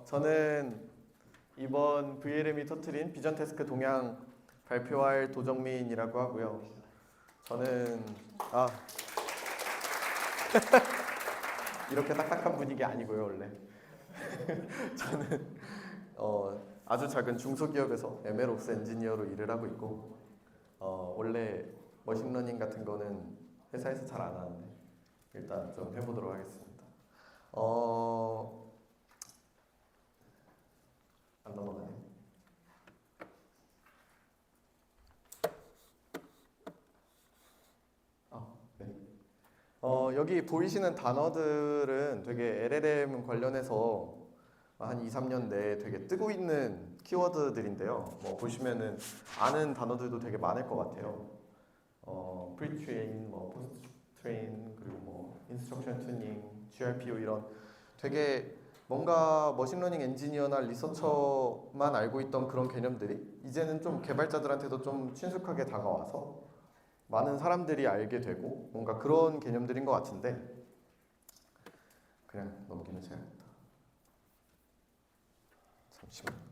저는 이번 VLM이 터트린 비전 태스크 동향 발표할 도정민이라고 하고요. 저는 이렇게 딱딱한 분위기 아니고요, 원래. 저는 아주 작은 중소기업에서 MLOps 엔지니어로 일을 하고 있고, 원래 머신러닝 같은 거는 회사에서 잘 안 하는데 일단 좀 해보도록 하겠습니다. 안 넘어가네. 네. 여기 보이시는 단어들은 되게 LLM 관련해서 한 2, 3년 내에 되게 뜨고 있는 키워드들인데요. 보시면은 아는 단어들도 되게 많을 것 같아요. pre-train, post-train, 그리고 instruction tuning, GRPO 이런 되게 뭔가 머신러닝 엔지니어나 리서처만 알고 있던 그런 개념들이 이제는 좀 개발자들한테도 좀 친숙하게 다가와서 많은 사람들이 알게 되고 뭔가 그런 개념들인 것 같은데 그냥 넘기면 돼야겠다. 잠시만.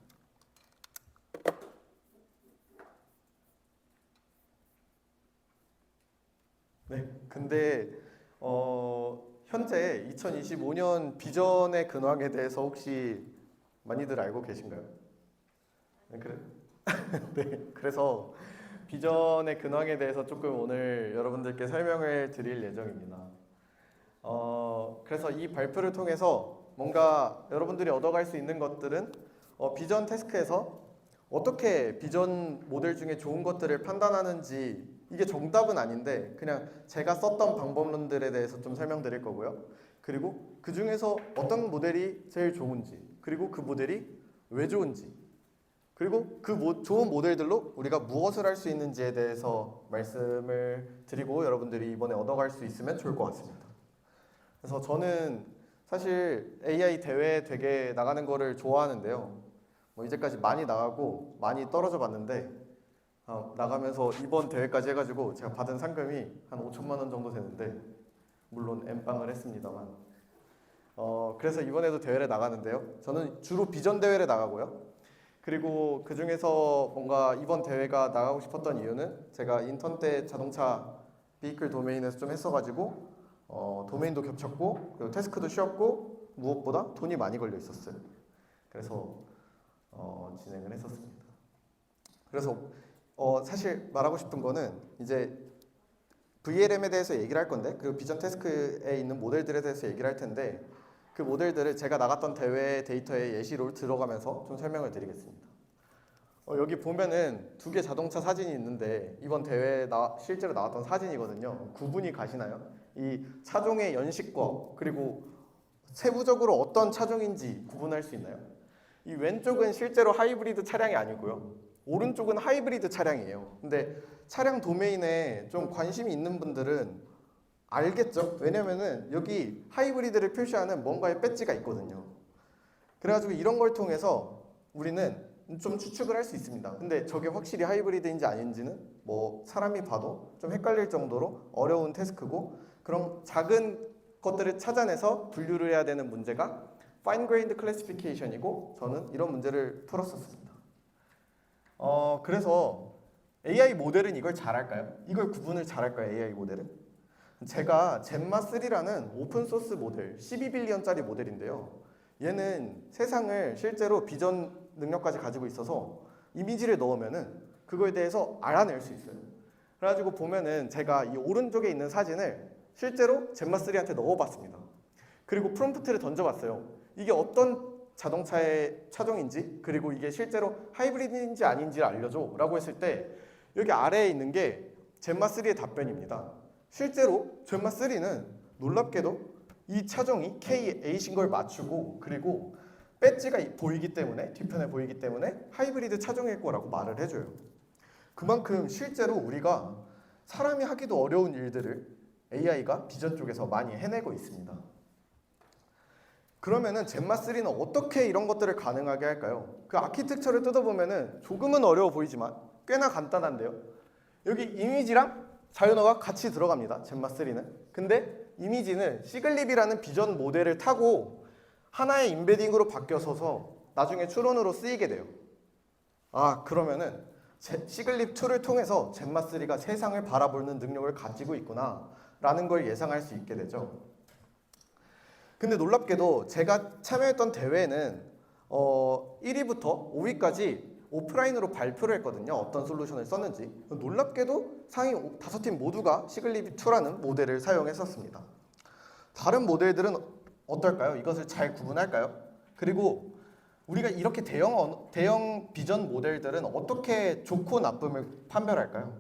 네, 근데 현재 2025년 비전의 근황에 대해서 혹시 많이들 알고 계신가요? 네, 네, 그래서 비전의 근황에 대해서 조금 오늘 여러분들께 설명을 드릴 예정입니다. 그래서 이 발표를 통해서 뭔가 여러분들이 얻어갈 수 있는 것들은 비전 태스크에서 어떻게 비전 모델 중에 좋은 것들을 판단하는지 이게 정답은 아닌데 그냥 제가 썼던 방법론들에 대해서 좀 설명드릴 거고요. 그리고 그 중에서 어떤 모델이 제일 좋은지, 그리고 그 모델이 왜 좋은지, 그리고 그 좋은 모델들로 우리가 무엇을 할 수 있는지에 대해서 말씀을 드리고 여러분들이 이번에 얻어갈 수 있으면 좋을 것 같습니다. 그래서 저는 사실 AI 대회 되게 나가는 거를 좋아하는데요. 이제까지 많이 나가고 많이 떨어져 봤는데 나가면서 이번 대회까지 해가지고 제가 받은 상금이 한 5천만 원 정도 되는데 물론 엠빵을 했습니다만 그래서 이번에도 대회를 나가는데요. 저는 주로 비전 대회를 나가고요. 그리고 그 중에서 뭔가 이번 대회가 나가고 싶었던 이유는 제가 인턴 때 자동차 비이클 도메인에서 좀 했어가지고 도메인도 겹쳤고 그리고 태스크도 쉬웠고 무엇보다 돈이 많이 걸려 있었어요. 그래서 진행을 했었습니다. 그래서 사실 말하고 싶은 거는 이제 VLM에 대해서 얘기를 할 건데 그리고 비전 태스크에 있는 모델들에 대해서 얘기를 할 텐데 그 모델들을 제가 나갔던 대회 데이터에 예시로 들어가면서 좀 설명을 드리겠습니다. 여기 보면은 두 개 자동차 사진이 있는데 이번 대회에 실제로 나왔던 사진이거든요. 구분이 가시나요? 이 차종의 연식과 그리고 세부적으로 어떤 차종인지 구분할 수 있나요? 이 왼쪽은 실제로 하이브리드 차량이 아니고요. 오른쪽은 하이브리드 차량이에요. 근데 차량 도메인에 좀 관심이 있는 분들은 알겠죠? 왜냐면은 여기 하이브리드를 표시하는 뭔가의 배지가 있거든요. 그래가지고 이런 걸 통해서 우리는 좀 추측을 할 수 있습니다. 근데 저게 확실히 하이브리드인지 아닌지는 사람이 봐도 좀 헷갈릴 정도로 어려운 태스크고 그런 작은 것들을 찾아내서 분류를 해야 되는 문제가 Fine Grained Classification이고 저는 이런 문제를 풀었었습니다. 그래서 AI 모델은 이걸 잘할까요? 이걸 구분을 잘할까요? AI 모델은? 제가 젠마3라는 오픈소스 모델 12빌리언짜리 모델인데요. 얘는 세상을 실제로 비전 능력까지 가지고 있어서 이미지를 넣으면은 그거에 대해서 알아낼 수 있어요. 그래가지고 보면은 제가 이 오른쪽에 있는 사진을 실제로 젠마3한테 넣어봤습니다. 그리고 프롬프트를 던져봤어요. 이게 어떤 자동차의 차종인지 그리고 이게 실제로 하이브리드인지 아닌지를 알려줘 라고 했을 때 여기 아래에 있는 게 젠마3의 답변입니다. 실제로 젠마3는 놀랍게도 이 차종이 K8인 걸 맞추고 그리고 배지가 보이기 때문에 뒤편에 보이기 때문에 하이브리드 차종일 거라고 말을 해줘요. 그만큼 실제로 우리가 사람이 하기도 어려운 일들을 AI가 비전 쪽에서 많이 해내고 있습니다. 그러면은 젠마3는 어떻게 이런 것들을 가능하게 할까요? 그 아키텍처를 뜯어보면은 조금은 어려워 보이지만 꽤나 간단한데요. 여기 이미지랑 자연어가 같이 들어갑니다. 젠마3는. 근데 이미지는 시글립이라는 비전 모델을 타고 하나의 임베딩으로 바뀌어서서 나중에 추론으로 쓰이게 돼요. 아, 그러면은 시글립2를 통해서 젠마3가 세상을 바라보는 능력을 가지고 있구나 라는 걸 예상할 수 있게 되죠. 근데 놀랍게도 제가 참여했던 대회는 1위부터 5위까지 오프라인으로 발표를 했거든요. 어떤 솔루션을 썼는지. 놀랍게도 상위 5팀 모두가 시글립2라는 모델을 사용했었습니다. 다른 모델들은 어떨까요? 이것을 잘 구분할까요? 그리고 우리가 이렇게 대형 비전 모델들은 어떻게 좋고 나쁨을 판별할까요?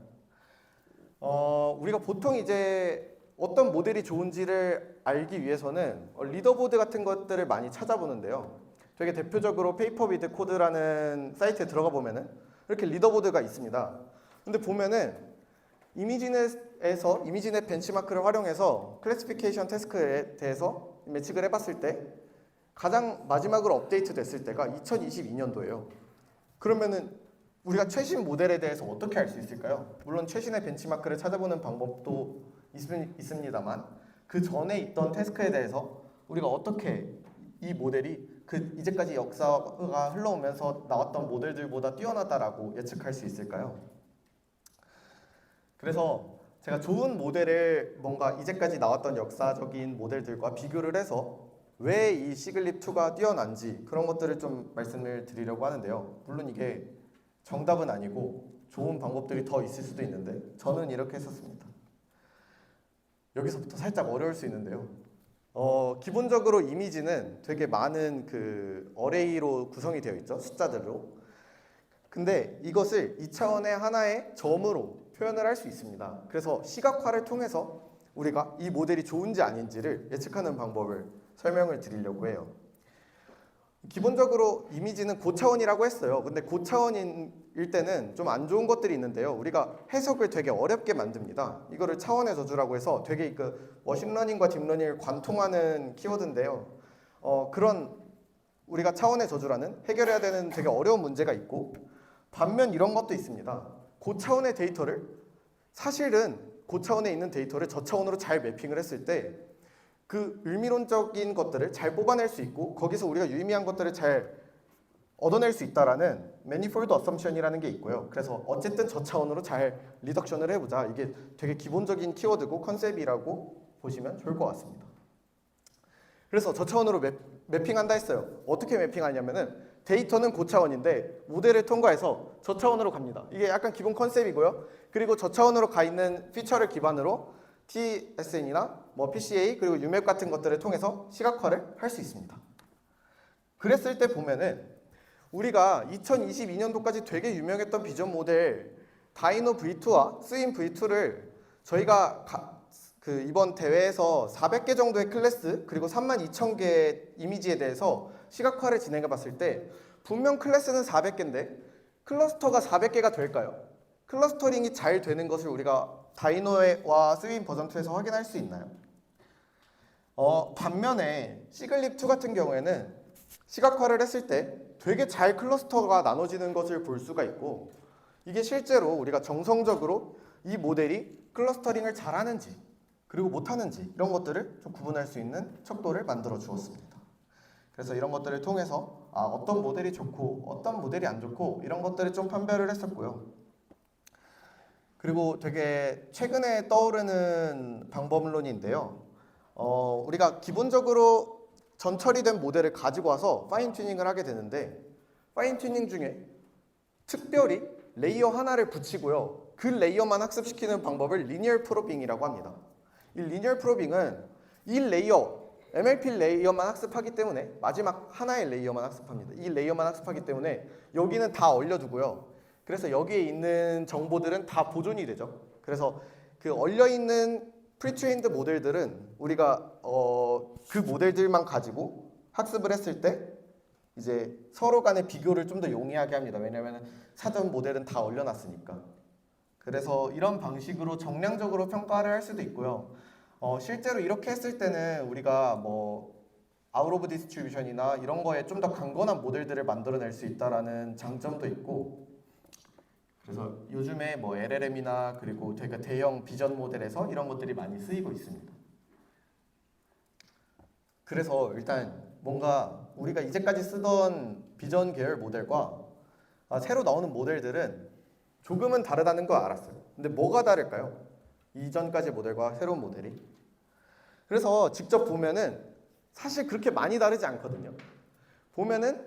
우리가 보통 이제 어떤 모델이 좋은지를 알기 위해서는 리더보드 같은 것들을 많이 찾아보는데요. 되게 대표적으로 페이퍼 위드 코드라는 사이트에 들어가 보면은 이렇게 리더보드가 있습니다. 근데 보면은 이미지넷 벤치마크를 활용해서 클래시피케이션 태스크에 대해서 매칭을 해봤을 때 가장 마지막으로 업데이트 됐을 때가 2022년도예요. 그러면은 우리가 최신 모델에 대해서 어떻게 알 수 있을까요? 물론 최신의 벤치마크를 찾아보는 방법도 있습니다만 그 전에 있던 태스크에 대해서 우리가 어떻게 이 모델이 그 이제까지 역사가 흘러오면서 나왔던 모델들보다 뛰어나다라고 예측할 수 있을까요? 그래서 제가 좋은 모델을 뭔가 이제까지 나왔던 역사적인 모델들과 비교를 해서 왜 이 시글립2가 뛰어난지 그런 것들을 좀 말씀을 드리려고 하는데요. 물론 이게 정답은 아니고 좋은 방법들이 더 있을 수도 있는데 저는 이렇게 했었습니다. 여기서부터 살짝 어려울 수 있는데요. 기본적으로 이미지는 되게 많은 그 어레이로 구성이 되어 있죠. 숫자들로. 근데 이것을 2차원의 하나의 점으로 표현을 할 수 있습니다. 그래서 시각화를 통해서 우리가 이 모델이 좋은지 아닌지를 예측하는 방법을 설명을 드리려고 해요. 기본적으로 이미지는 고차원이라고 했어요. 근데 고차원일 때는 좀 안 좋은 것들이 있는데요. 우리가 해석을 되게 어렵게 만듭니다. 이거를 차원의 저주라고 해서 되게 그 머신러닝과 딥러닝을 관통하는 키워드인데요. 그런 우리가 차원의 저주라는 해결해야 되는 되게 어려운 문제가 있고 반면 이런 것도 있습니다. 고차원의 데이터를 사실은 고차원에 있는 데이터를 저차원으로 잘 매핑을 했을 때 그 의미론적인 것들을 잘 뽑아낼 수 있고 거기서 우리가 유의미한 것들을 잘 얻어낼 수 있다라는 매니폴드 어썸션이라는 게 있고요. 그래서 어쨌든 저차원으로 잘 리덕션을 해보자. 이게 되게 기본적인 키워드고 컨셉이라고 보시면 좋을 것 같습니다. 그래서 저차원으로 매핑한다 했어요. 어떻게 매핑하냐면은 데이터는 고차원인데 모델을 통과해서 저차원으로 갑니다. 이게 약간 기본 컨셉이고요. 그리고 저차원으로 가 있는 피처를 기반으로 TSN이나 뭐 PCA 그리고 UMAP 같은 것들을 통해서 시각화를 할 수 있습니다. 그랬을 때 보면은 우리가 2022년도까지 되게 유명했던 비전 모델 다이노 V2와 스윈 V2를 저희가 이번 대회에서 400개 정도의 클래스 그리고 32,000개의 이미지에 대해서 시각화를 진행해 봤을 때 분명 클래스는 400개인데 클러스터가 400개가 될까요? 클러스터링이 잘 되는 것을 우리가 다이노와 스윈 버전 2에서 확인할 수 있나요? 반면에 시글립2 같은 경우에는 시각화를 했을 때 되게 잘 클러스터가 나눠지는 것을 볼 수가 있고 이게 실제로 우리가 정성적으로 이 모델이 클러스터링을 잘하는지 그리고 못하는지 이런 것들을 좀 구분할 수 있는 척도를 만들어 주었습니다. 그래서 이런 것들을 통해서 어떤 모델이 좋고 어떤 모델이 안 좋고 이런 것들을 좀 판별을 했었고요. 그리고 되게 최근에 떠오르는 방법론인데요. 우리가 기본적으로 전처리된 모델을 가지고 와서 파인 튜닝을 하게 되는데 파인 튜닝 중에 특별히 레이어 하나를 붙이고요. 그 레이어만 학습시키는 방법을 리니얼 프로빙이라고 합니다. 이 리니얼 프로빙은 이 레이어, MLP 레이어만 학습하기 때문에 마지막 하나의 레이어만 학습합니다. 이 레이어만 학습하기 때문에 여기는 다 얼려두고요. 그래서 여기에 있는 정보들은 다 보존이 되죠. 그래서 그 얼려있는 프리트레인드 모델들은 우리가 그 모델들만 가지고 학습을 했을 때 이제 서로 간의 비교를 좀 더 용이하게 합니다. 왜냐하면 사전 모델은 다 얼려놨으니까. 그래서 이런 방식으로 정량적으로 평가를 할 수도 있고요. 실제로 이렇게 했을 때는 우리가 뭐 아웃 오브 디스트리뷰션이나 이런 거에 좀 더 강건한 모델들을 만들어낼 수 있다라는 장점도 있고 그래서 요즘에 뭐 LLM이나 그리고 되게 대형 비전 모델에서 이런 것들이 많이 쓰이고 있습니다. 그래서 일단 뭔가 우리가 이제까지 쓰던 비전 계열 모델과 새로 나오는 모델들은 조금은 다르다는 거 알았어요. 근데 뭐가 다를까요? 이전까지 모델과 새로운 모델이. 그래서 직접 보면은 사실 그렇게 많이 다르지 않거든요. 보면은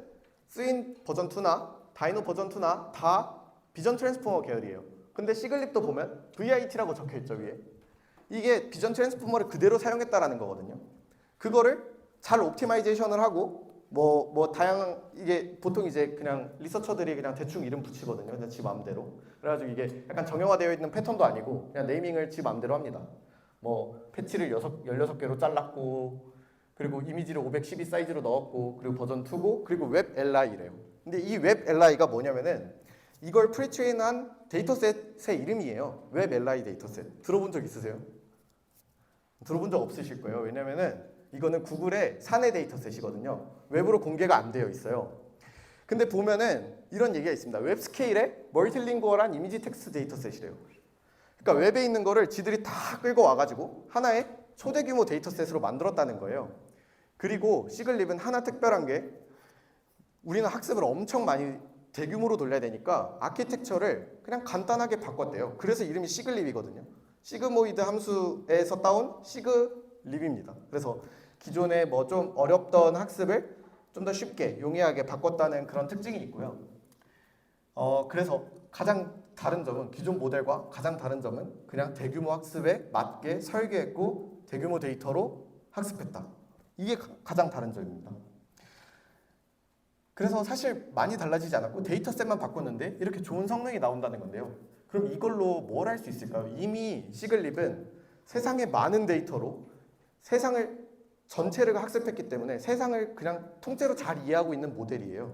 스윈 버전 2나 다이노 버전 2나 다 비전 트랜스포머 계열이에요. 근데 시글립도 보면 VIT라고 적혀 있죠, 위에. 이게 비전 트랜스포머를 그대로 사용했다라는 거거든요. 그거를 잘 옵티마이제이션을 하고 다양한 이게 보통 이제 그냥 리서처들이 그냥 대충 이름 붙이거든요. 그냥 지 마음대로. 그래가지고 이게 약간 정형화되어 있는 패턴도 아니고 그냥 네이밍을 지 마음대로 합니다. 패치를 16개로 잘랐고 그리고 이미지를 512 사이즈로 넣었고 그리고 버전 2고 그리고 웹 LI래요. 근데 이 웹 LI가 뭐냐면은 이걸 프리트레인한 데이터셋의 이름이에요. 웹 LI 데이터셋. 들어본 적 있으세요? 들어본 적 없으실 거예요. 왜냐면은 이거는 구글의 사내 데이터셋이거든요. 웹으로 공개가 안 되어 있어요. 근데 보면은 이런 얘기가 있습니다. 웹 스케일의 멀티링구얼한 이미지 텍스트 데이터셋이래요. 그러니까 웹에 있는 거를 지들이 다 끌고 와가지고 하나의 초대 규모 데이터셋으로 만들었다는 거예요. 그리고 시글립은 하나 특별한 게 우리는 학습을 엄청 많이 대규모로 돌려야 되니까 아키텍처를 그냥 간단하게 바꿨대요. 그래서 이름이 시글립이거든요. 시그모이드 함수에서 따온 시글립입니다. 그래서 기존에 좀 어렵던 학습을 좀 더 쉽게 용이하게 바꿨다는 그런 특징이 있고요. 그래서 가장 다른 점은 기존 모델과 가장 다른 점은 그냥 대규모 학습에 맞게 설계했고 대규모 데이터로 학습했다. 이게 가장 다른 점입니다. 그래서 사실 많이 달라지지 않았고 데이터셋만 바꿨는데 이렇게 좋은 성능이 나온다는 건데요. 그럼 이걸로 뭘 할 수 있을까요? 이미 시글립은 세상에 많은 데이터로 세상을 전체를 학습했기 때문에 세상을 그냥 통째로 잘 이해하고 있는 모델이에요.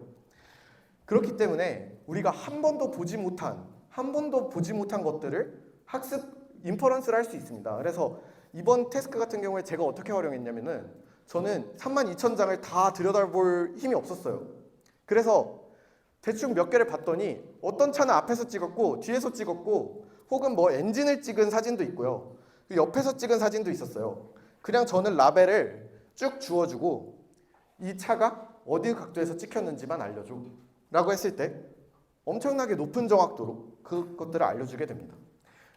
그렇기 때문에 우리가 한 번도 보지 못한 것들을 학습 인퍼런스를 할 수 있습니다. 그래서 이번 태스크 같은 경우에 제가 어떻게 활용했냐면은 저는 32,000장을 다 들여다볼 힘이 없었어요. 그래서 대충 몇 개를 봤더니 어떤 차는 앞에서 찍었고 뒤에서 찍었고 혹은 엔진을 찍은 사진도 있고요. 옆에서 찍은 사진도 있었어요. 그냥 저는 라벨을 쭉 주워주고 이 차가 어디 각도에서 찍혔는지만 알려줘 라고 했을 때 엄청나게 높은 정확도로 그것들을 알려주게 됩니다.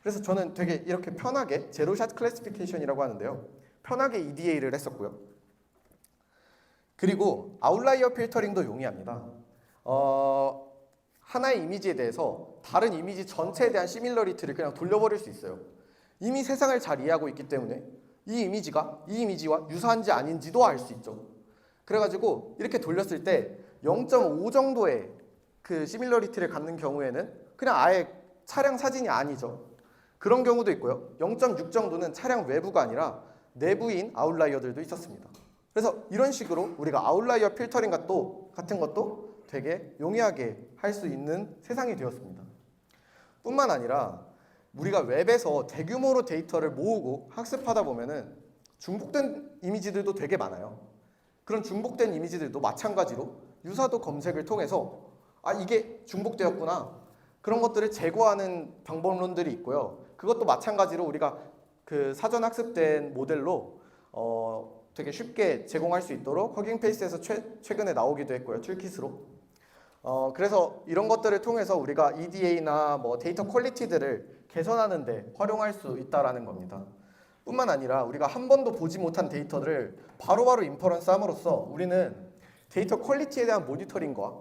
그래서 저는 되게 이렇게 편하게 제로샷 클래시피케이션이라고 하는데요. 편하게 EDA를 했었고요. 그리고 아웃라이어 필터링도 용이합니다. 하나의 이미지에 대해서 다른 이미지 전체에 대한 시밀러리티를 그냥 돌려버릴 수 있어요. 이미 세상을 잘 이해하고 있기 때문에 이 이미지가 이 이미지와 유사한지 아닌지도 알 수 있죠. 그래가지고 이렇게 돌렸을 때 0.5 정도의 그 시밀러리티를 갖는 경우에는 그냥 아예 차량 사진이 아니죠. 그런 경우도 있고요. 0.6 정도는 차량 외부가 아니라 내부인 아웃라이어들도 있었습니다. 그래서 이런 식으로 우리가 아웃라이어 필터링 같은 것도 되게 용이하게 할 수 있는 세상이 되었습니다. 뿐만 아니라 우리가 웹에서 대규모로 데이터를 모으고 학습하다 보면은 중복된 이미지들도 되게 많아요. 그런 중복된 이미지들도 마찬가지로 유사도 검색을 통해서 이게 중복되었구나 그런 것들을 제거하는 방법론들이 있고요. 그것도 마찬가지로 우리가 그 사전 학습된 모델로 되게 쉽게 제공할 수 있도록 허깅 페이스에서 최근에 나오기도 했고요. 툴킷으로. 그래서 이런 것들을 통해서 우리가 EDA나 데이터 퀄리티들을 개선하는 데 활용할 수 있다라는 겁니다. 뿐만 아니라 우리가 한 번도 보지 못한 데이터를 바로바로 인퍼런스 함으로써 우리는 데이터 퀄리티에 대한 모니터링과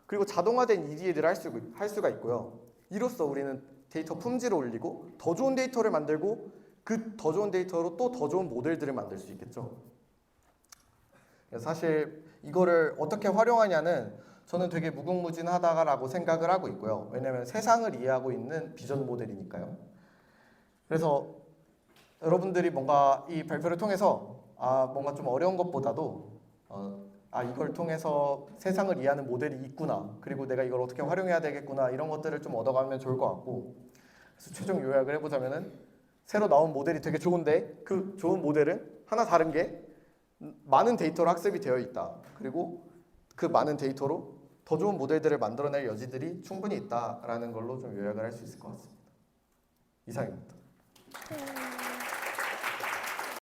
그리고 자동화된 EDA를 할 수가 있고요. 이로써 우리는 데이터 품질을 올리고 더 좋은 데이터를 만들고 그 더 좋은 데이터로 또 더 좋은 모델들을 만들 수 있겠죠. 사실 이거를 어떻게 활용하냐는 저는 되게 무궁무진하다라고 생각을 하고 있고요. 왜냐하면 세상을 이해하고 있는 비전 모델이니까요. 그래서 여러분들이 뭔가 이 발표를 통해서 뭔가 좀 어려운 것보다도 이걸 통해서 세상을 이해하는 모델이 있구나, 그리고 내가 이걸 어떻게 활용해야 되겠구나, 이런 것들을 좀 얻어가면 좋을 것 같고, 그래서 최종 요약을 해보자면은 새로 나온 모델이 되게 좋은데 그 좋은 모델은 하나 다른 게 많은 데이터로 학습이 되어 있다. 그리고 그 많은 데이터로 더 좋은 모델들을 만들어낼 여지들이 충분히 있다라는 걸로 좀 요약을 할 수 있을 것 같습니다. 이상입니다.